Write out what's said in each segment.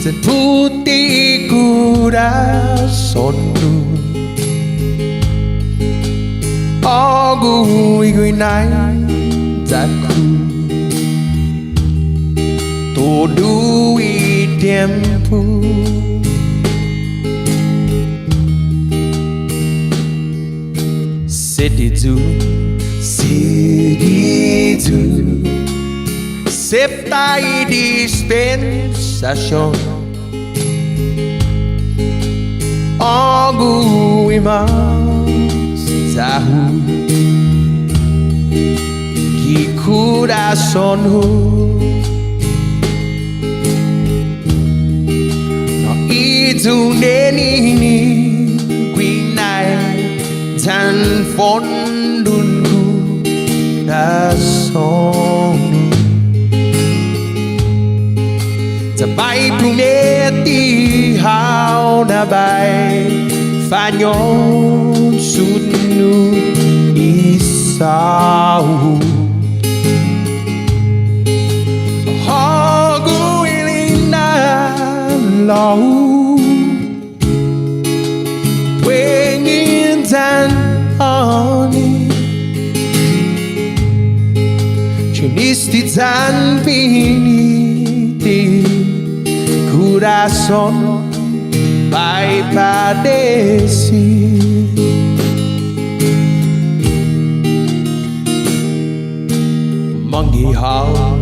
setuti coraçonku orgulho daku todo o tempo seditu septai dispensação orgulho irmãos tahu que coraçonku itu nenini guinai tan fondunku coraçonku Tabai prometi hao na bai fanyon sunu isau Hogu ilina lau Wengin tan oni Chinisti tan piniti Coração vai padecer Mangi hao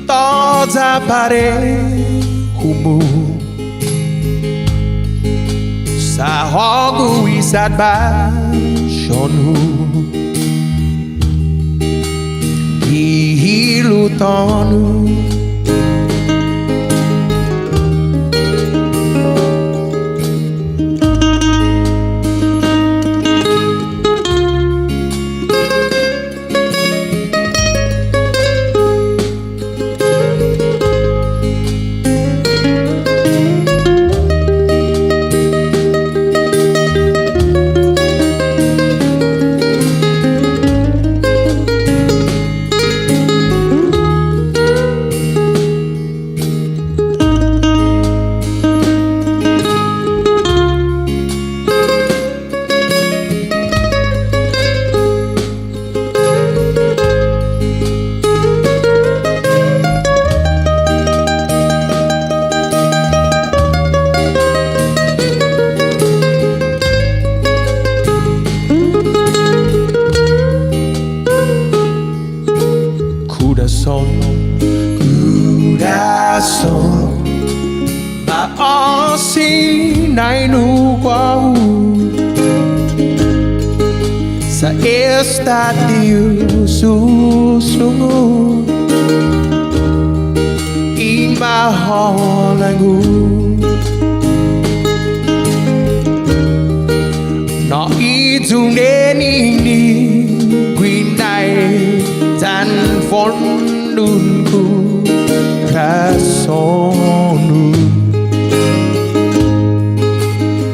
Toda pare humu Sa hogu isat ba shonu Hilutonu Coração Assim no qual Sa estadio susungu Imaholangu No itu nenini Guinai tan fondunku Coraçonu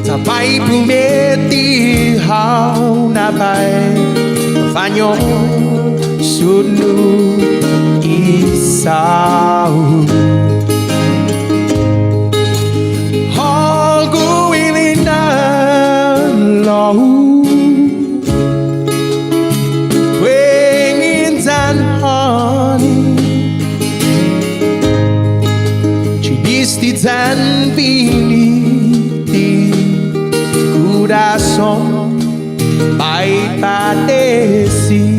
Tabai prometi hao na bai fanyon sunu isau Hogu ilina lau Wengin tan honey Isti tan piniti coração vai padecer